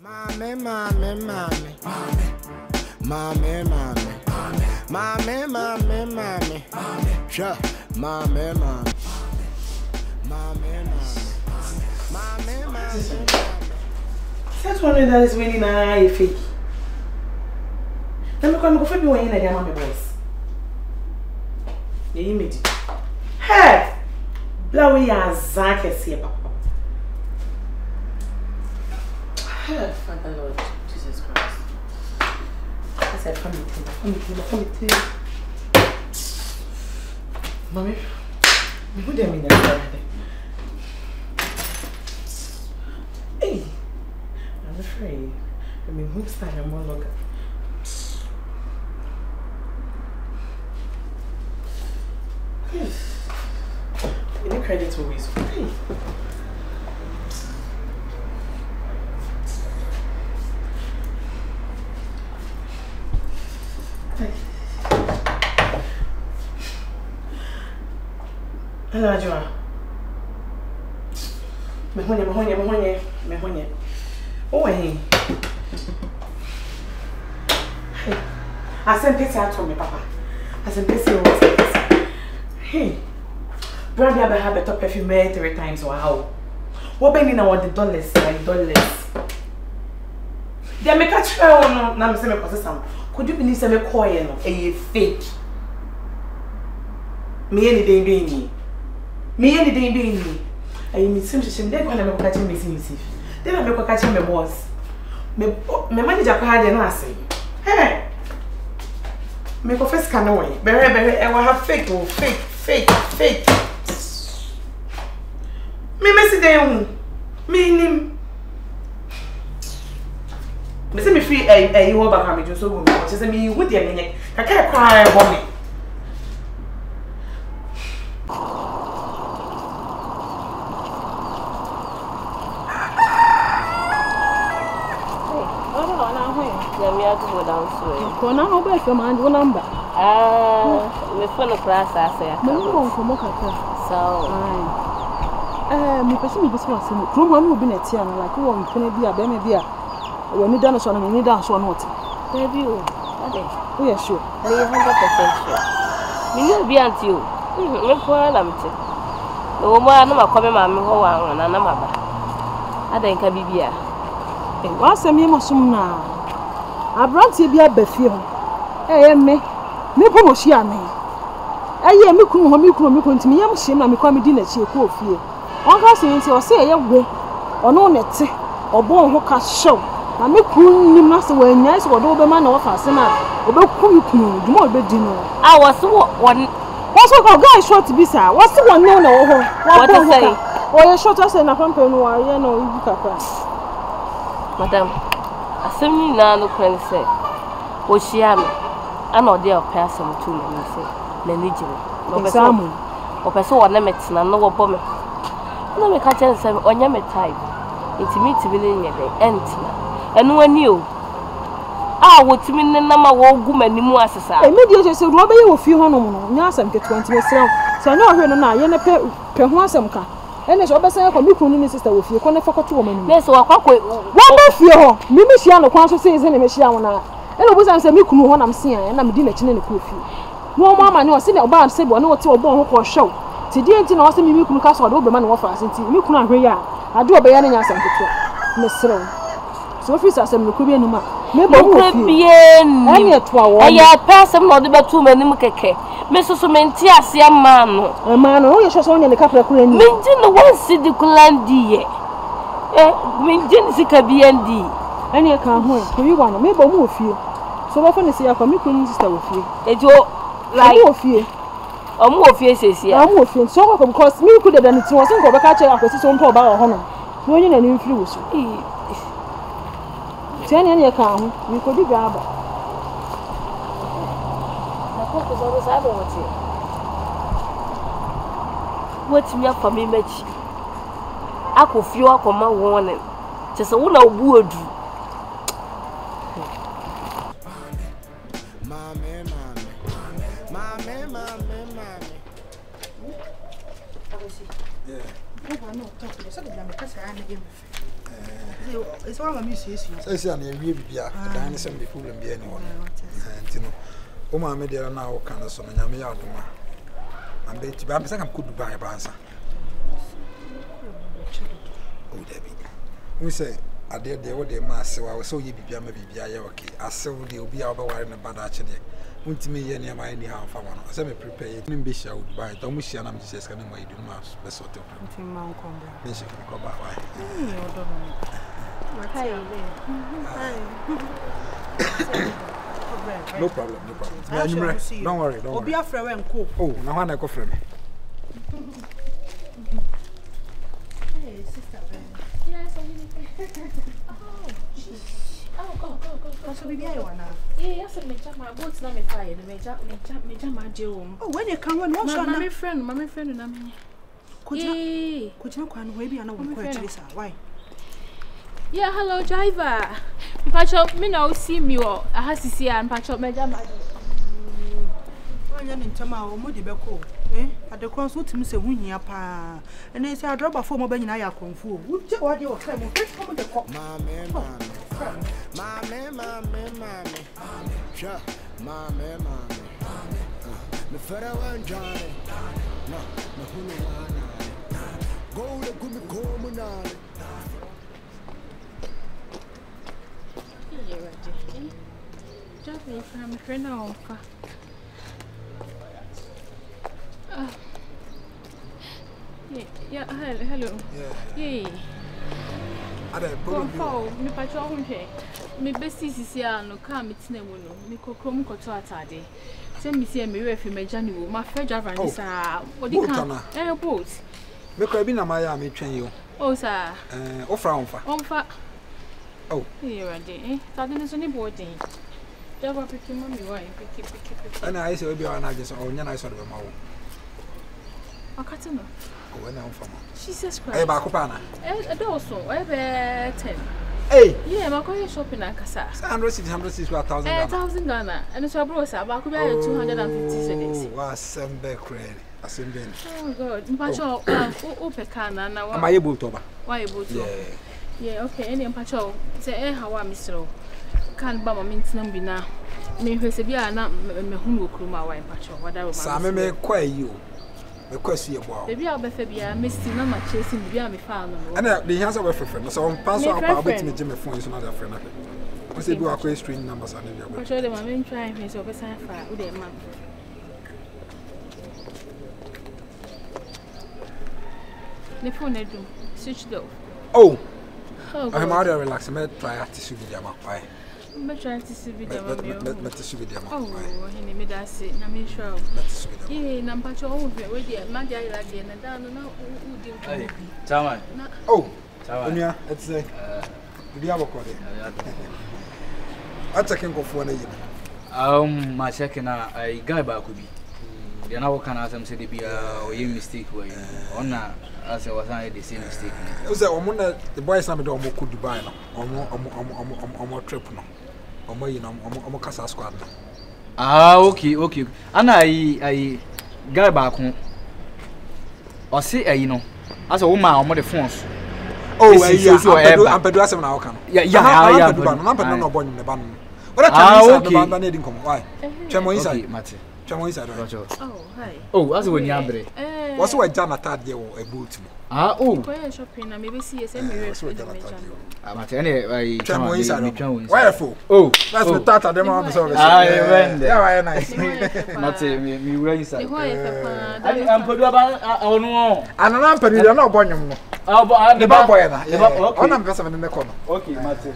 Mommy. Sure. Mommy. That's one that is winning a fake. Let me come go for you when you're my boys. The image. Hey! Blowy as Zack is here, Papa. Father Lord Jesus Christ. I said, come to you. Mommy, who do you mean that? Hey, I'm afraid. I mean, who's that? I'm more longer. Any credit to always free. Hello, Ajua. Mahonye. Oh, hey. I sent this out to me, Papa. I sent this out. Hey. Brother, I have a top perfume 3 times. Wow. What been in our dollars? They make a try on now. Could you believe some coin a fake? Me anything being me. I mean, simply, they're going to make catching me. Then I make catching my boss. My manager had an answer. Hey, me confess canoe. Very, I will have fake. Me messy down. Me say me free you hold back me so good. She say me with your minute. I can't cry about me. We are going downstairs. Go now, I'll bet your man one number. We follow class as I So, me person be so asem. From one will be net here like who will be a baby. When you done so, I need dance one what. Baby, oh, yeah, sure. 100% sure. Me will be until you. Look for them. No more, no more coming, mammy, who are on another. I think I be here. What's a mere sum now? I brought you be a before. Eh, me come share me. Eh, me come to me, I'm shame, and me come dinner, she cool fear. One person or say, a way or no net or born who can show. I make cool master when nice or over man or fast and about who you more bed dinner. I was one. What's what guy short to be, sir? What's the one no? What to say? Or a short us and a company, you know, you can. Madam, assuming now no can say, was she am? I know they are passing to me, say, Lenigil. Example. Or person or limits, and no bomber. No, me catch and say, on your type. It's me to be in your day, and when you I would mean the number of women in Moassa. Immediately said, Robert, you will feel home. Yes, I'm get 20 years old. So I know her and I, and a per one car. And as I say, I'm a sister with you, corner for 2 women. Yes, or what if you, Mimissiano, Council says, and a Michiana. And I was answering me, when I'm seeing, and I'm dinner in the coffee. No, Mamma, no, I said about said, no, to a bone or show. Today, and also me, Castle, Oberman offers, and you couldn't hear. I do a bayaning as I'm Miss Slow. So, if it's a Korean woman, maybe any 12. I person not about 2 men in Keke. Mrs. Mentias, young man. A man, oh, you're just only a couple of Korean. Minjin the one city Kulandi. Minjin Sikabiandi. Any account who you want, maybe move you. So often is your coming sister with you. It's your like of you. Or more faces here. I'm with you. So, because me could have done it wasn't go back at your own about honor. When you're an influence. Any account, you could be grab. What's me up for me, Mitch? I could feel up on my warning. Just a woman would. it's one of my issues. Say an area bibia, dan some be problem be anyone. Ntino. O ma me dey na o kan so no nyame ya adoma. Am be ti ba me saka ko Dubai ba ansa. O Debbie. We say ade de wo de ma asewa so ye bibia ma bibia ye okay. Asew de obi a obeware ne bada ache de. Untimi ye ne ma ni ha fa ma no. Ase me prepare ye nim be sha Dubai. Don mu shia na me Jesus ka ne mo idu ma be so to. Ntimi ma nkomba. Me she ko ba wa. No problem, no problem. Don't worry, don't worry. Oh, now when I go for me. Hey, sister. Yes, go. So we be here now. Yes, me jama boat na me fire, me jama jeom. Oh, when you come when what's your my friend na me. Kuja kwanu we be na wo ko actually sir. Why? Yeah, hello driver. Pacho, me now see me or I has to see and Pacho me jama. Anya ntama o mo de beko. At the consult me say hunya pa. And they say I drop before mo be nyina ya konfu. Wo je wo de o try mo. Come the cop. Mommy. Sure. Mommy. Me fera wan Johnny. No, me hunu wana. Go to gumi komunale. Just me from friend now. Yeah, hello. Yeah. Ada problem. Me Pacho hunche. Me besti sisi no car me tine mu no. Me kokrom koto atade. Say me see me refi me jani wo. My friend driver ni sa. Odi kan. Boat. Me ko bi na ma ya me twen yo. Oh sir. Ofra. Oh. Here ready. Tade no so ni boarding. Driver pick mommy why pick. Ana I say we be on agents or nya na so de ma wo. Akate no. Oh, when I'm from Jesus Christ. Hey, back up, Anna. Also, I bet 10. Hey, yeah, I'm going shopping at Casa. 100 1,000 1,000 Ghana. And it's a bro, sir. Back up 250 cedis. Wow, Sembe credit. Oh, God. Pacho, Opecana. Now, am I able to? Why able to? Yeah, okay. Any Pacho, say, how am I, Mr. Can't bum a mint number now. Me, who say, yeah, not me who will my wife, Pacho. Whatever. Some may quay you. Request your boy. Maybe I'll be Fabia, Misty, not my chasing, be on me found. And the hands of a friend, so I'm passing out with me, Jimmy phone is another friend. I say, do a quick string numbers and you're going to show them my main trying his over sign fire with a man. The phone I do, switched off. Oh, I'm out there relaxing. I try to see the amount. I'm trying to see the amount. Oh, he made us say, I'm sure. Yeah, number 2 over with the Madia again and down now. Tama. Oh, Tama. It's a Diabocode. I can go for a year. My second, I guy back could be. The now can ask them say they be a mistake way. On as I was the same mistake. It was a woman that the boys never don't could Dubai or more trip no. Or more, you know, or Casa Squad. Ah, okay. And I guy back home. Or say, you know, as a woman on the phones. Oh, I'm Pedro now. Yeah, I'm not born in the band. What I didn't come. Why? Chamo inside, Matty. Chamo inside. Oh, hi. Oh, as when you're what's what Jana Tad you a boot? Ah, oh, shopping. I maybe see a semi. I'm anyway, Chamo inside. Wherefore? Oh, that's the Tata demo of the service. I went there. Yeah, nice. Matty, me raise. I'm Pedro on and I'm Pedro, no bonum. The Baboy, on I'm person in the corner. Okay, Matty.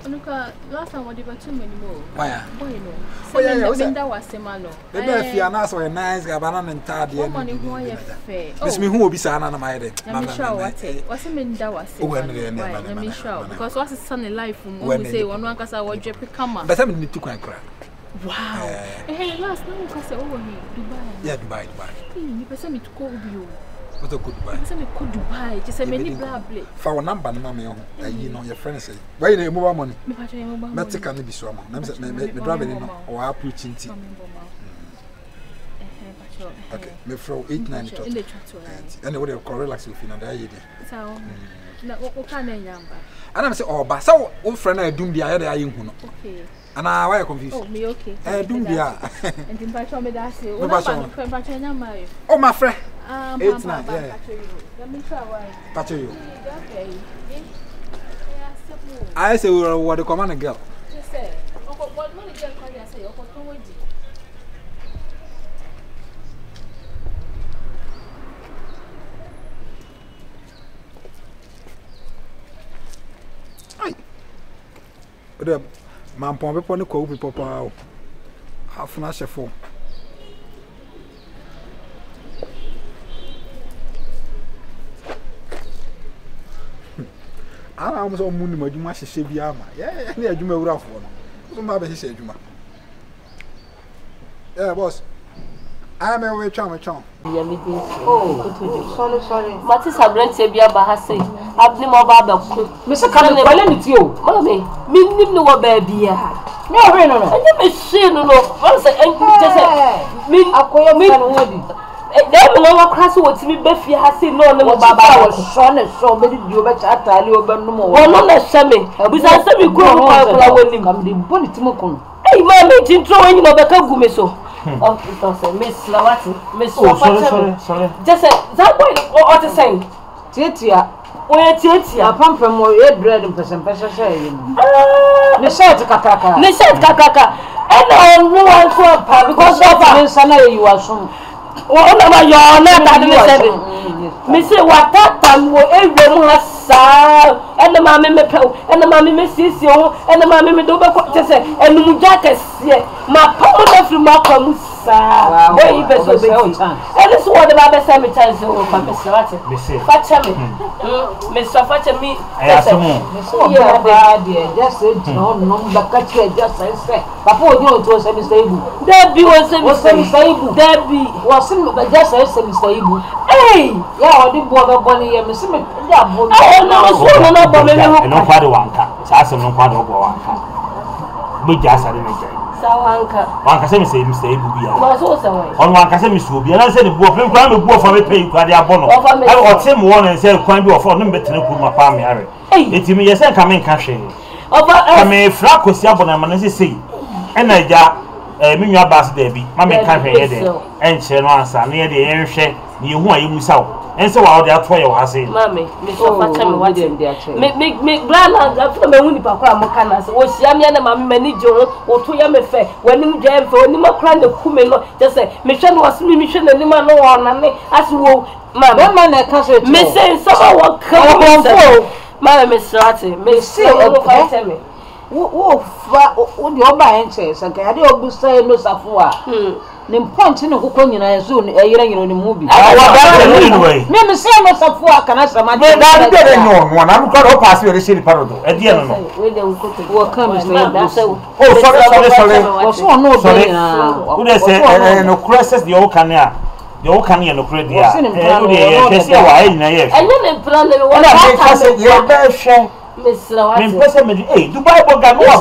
Look, last time I did too many more. Why? Oh, yeah, was Semano. The best Fianas were nice, Gabanan and Tad. Miss me who will be Sana, my day. I'm sure what's a Minda was. Let me show because what's a sunny life from when we say one because I want to come up. But I need to cry. Wow. Hey, last night because over here, Dubai. Yeah, Dubai. You person me to call you. What a good buy. I could Dubai, just a many blah blah. For a number, mammy, you know your friends say. Why they move money? Let's take a be so much. Me driving or I preaching tea. Okay, me throw 8-9 anyway, they call relax with you. So, what can I And I'm say oh ba so wo friend na dum bia ya yin hu no. Okay. And why you confused? Oh, me okay. Dum bia. And in Pacho me that say, oh my friend. 8 9 yeah. Let me try why. Pacho you. Okay. I say we what the command girl. Just say, what money girl call you say, okay, come with you. The man pon be pon ko people pa afuna chefo ana am so muni madwuma hyehyɛ bia ma yeah na adwuma wurafo no so ma be hyehyɛ adwuma yeah boss I am away chama chama oh sorry mati sabrante bia ba ha sei abni mo ba ba ku me se ka me kwale ni ti o mami minnim no wo ba bia me o re no anya me hye no won se just min akoyo me no wodi dem no wa kraso wotimi ba fie ha sei no ne mo ba ba wo so ne so me di o ba cha atale o ba no mo wono na hye bisa se mi kuro ko kula wonim kam di boni timo kun ei mami tintro wanyi mo ba ka gu me so oh it's miss lawati miss sorry just say that boy what is saying tietia oye tietia pampam mo e bread pesen say you me shirt kakaka and no one to pa because of me sana you asum o na ma yo na ta de say me say watata mo ewe mu hasa and ma me pe and ma me sisi o and ma me do be ko say enum jakese ma pa mo na firi ma kwa mu sa boy you be so big and this what the baba say me chance o pa me say what facha me facha me yeah bad just say no ba ka che just say papa o di o to say Mr. Ibu Debbie was say Mr. Ibu Debbie was ba just say Mr. Ibu hey yeah o di bo be boni ye me se me ya bo no so no bo me no kwade wanka sa asem no kwade obo wanka me ja sare me ja wanka se me say Mr. Ibu bia no so say on wanka se me so bia na se de bo pe kwa me bo fo me pay kwade abono e o te mo won se kwan bi ofo no me betene ku ma pa me are eti me yesen ka me nka hwe ka me fra kosi abono ma na se sei e na ja me nwa bass da bi ma me nka hwe ye de enche no ansa na ye de ye hwe ni hu ayi musa ense wa o de ato ye wa se mami me so facha me what me blana ga me hu ni pa kwa mo kana se o hia me na mami mani je o to ya me fe wani mu je fe oni makra na ku me no just say me hwe no wasmi me hwe na ni ma no wona ne as wo mama na ka so me say sama wo ka mama me strate me say o facha me wo fa o di oba enche se ka ade obusa no safo a ne point ne kokko nyina so eyira nyina ne mu bi me say no safo a kana sama de da de no na no ko pass we shiri parodo e die no we de nkoto wo kan Mr. sorry wo so no be na wo de say no crosses the okania yo kan ye no credit ya e de kese wa e na ye enye ne plan le wo na kase ye be hwe Mr. What me pese me Dubai boga no wa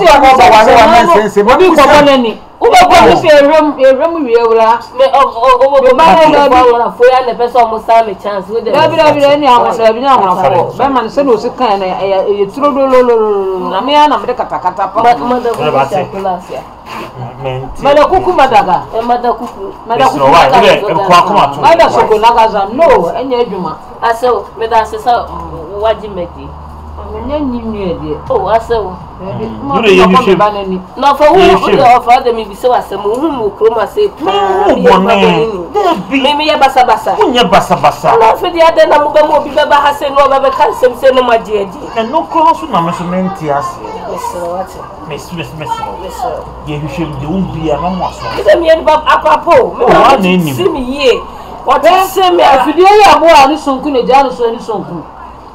sense mo ko bonani o be ko se erem wiewura me o ba na fo ya ne pese o mo sa me chance we de dabi ni awon dabi ni awon fo be man se no se kan na e turo lo na me ya na me de katakata pa mada kuku madaga mada kuku mada soko nagaza no enye adwuma aso me da sesa waji medi menye nyinwe de oh aso no ye ni she no for who the offer them be so asem hu mu kroma say me ye basa unye basa na fe dia de na mu be mo bi be ba ha se no be kan sem se no maji and no cross na me so menti ase Mr. ye hu she de umbia na mo aso ise me ye ba apapo me see me ye what say me afidie ya bo ani sonku ne janu so ani sonku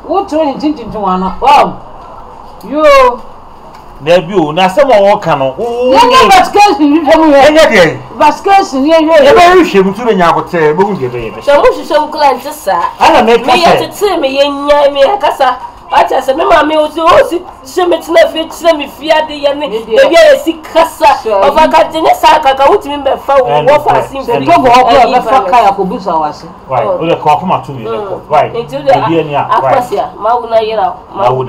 wo tro ni tintin wana wow yo na bi o na se mo wo ka no ye basket ni femu ye enye de basket ni ye be hwe mu tu be nya kote be hu de be so mo hwe mu client sa ana me ye tete me ye nya me kasa I just remember me also shemit na fi me fia de ye ne baby e si kasa of aka je ne saka ka wutimi be fa wo fa sin fi ko go ko be fa ka ya ko busa wase right o le ko ma tu ni right baby ni a akwasia mauna yira of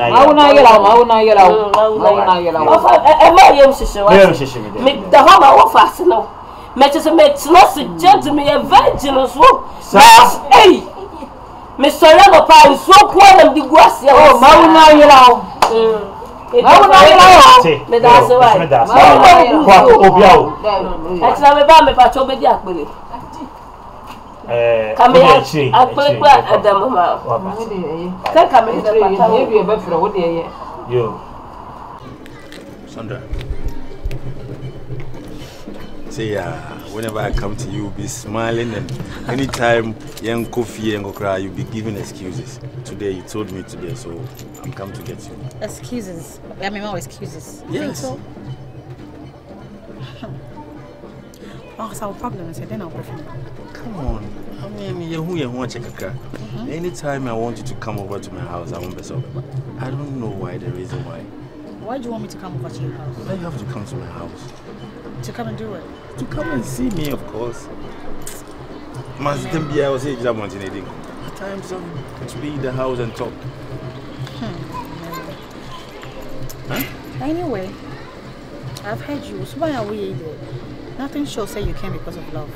e ma yem sheshe wa me da ho ma wo fa sin no me just me tnose gentleman a virgin so hey me sorry no pa so ko na di guasia oh mauna yira me da se wa ko obiao e tna me ba me pa cho be di apere kamera apere kwa adam ma ka kamera pa ye bi e be fro wo de ye yo Sandra. Say, whenever I come to you, you'll be smiling, and anytime young coffee and go cry, you'll be giving excuses. Today, you told me today, so I'm come to get you. Excuses? I mean, more excuses. Yes. Think so? Oh, it's our problem. I said, then I'll prefer. Come on. I mean, you want to check a anytime I want you to come over to my house, I won't be so. I don't know why, the reason why. Why do you want me to come over to your house? Why you have to come to my house? To come and do it? To come and see me, of course. Must then be I was saying I'm wanting anything. Times to be in the house and talk. Huh? Anyway, I've heard you. So why are we here? Nothing shows say you came because of love.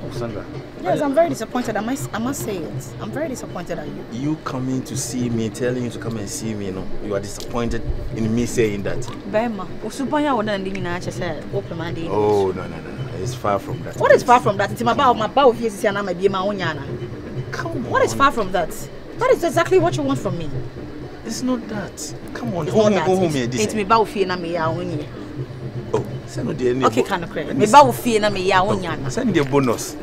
Oh, Sandra. Yes, I'm very disappointed. I must say it. I'm very disappointed at you. You coming to see me, telling you to come and see me, you are disappointed in me saying that. Bema, Usubaya would ending in open my day. Oh, no. It's far from that. What is far from that? It's my bow of his and I may be my own yana. Come on. What is far from that? That is exactly what you want from me. It's not that. Come on, it's me bow fear and me. Oh, send the okay, kind of credit. Me bow fear and me. Send the bonus.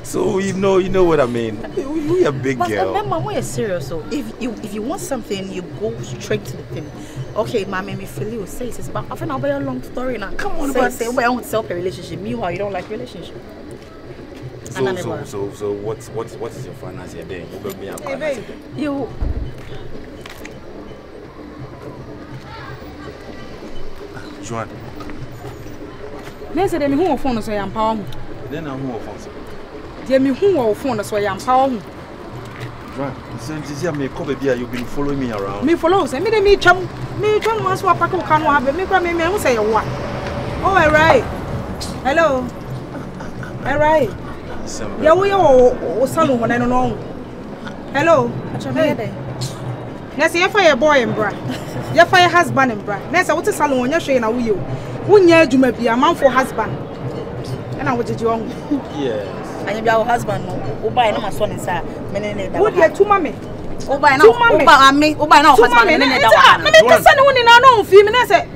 So you know what I mean. We are big girl. But remember, we're serious. So if you want something, you go straight to the thing. Okay, my me feel you say this, but I think I'll be a long story now. Come on, say I want to sell a relationship. Meanwhile, you don't like relationship. So what is your finance here then? You got me a hey, you. Joan. They say me who phone so I am power. Then I'm who phone. They me who phone so I am power. Joan, so this year me come baby, you've been following me around. Me follow say me chum once wa pack can have me come me who say what. Oh, alright. Hello. Alright. Yeah, we are salon when I don't know. Hello. Let's see if I a boy and bra. Your fire husband and bra. Next, I want to salon when you're showing a wheel. 1 year you may be a man for husband. And I want you on. Yes. I am your husband. Oh, buy no my son inside. Would you to mommy? Oh, buy no mommy. Oh, buy no husband. Maybe the son who in our own female. I said,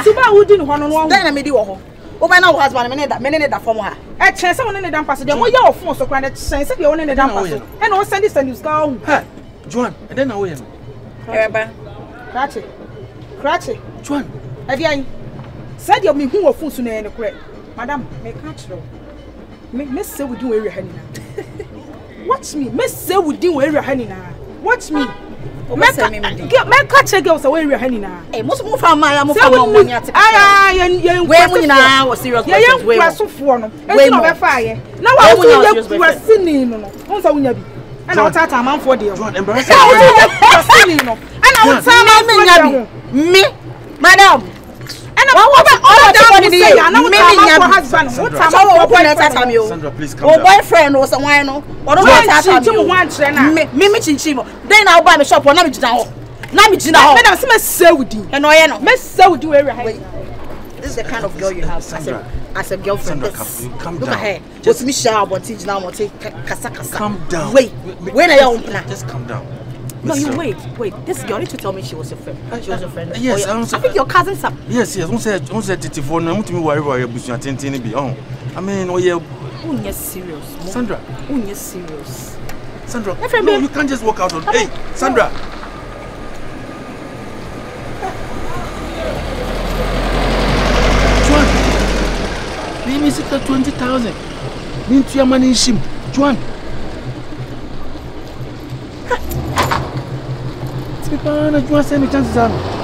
Suba would do one on one. Then I made you. Oh, my now husband, minute that from her. I chance someone in the damn passage. What your phone so granted sense if you're in the damn passage. And all send this and you go. Joan, and then I will. Cratchy. Joan, have you said you'll be who are fools in the correct? Madam, make catch though. Miss say we do area honey now. Watch me, Miss say we do area honey now. Watch me. Make catch a girls away honey now. Hey, most move from my money. Where now was serious. Yeah, we are so for no. It's fire. Now I will you singing. Once I will be. And I'll tell a man for dear. And I will tell me, madam. And Sandra, please come down. Boyfriend or someone, or then I'll buy me shop or not. Madam, some Saudi, and I know, Miss Saudi. This is the kind of girl you have, Sandra. As a girlfriend, Sandra, come down. Ahead. Just me shower, but teach now, take Kasaka. Calm down. Wait, when are you on plan? Just calm down. No, you wait. This girl need to tell me she was your friend. She was your friend. Yes, I think your cousin's up. Yes. Don't say telephone. I'm to me worry bush and ten be on. I mean, oh yeah. You're serious, Sandra. You're serious, Sandra. No, you can't just walk out on. Hey, Sandra. Joan, let me see the 20,000. Mean to your money in shim, Joan. People are not going to say me chances.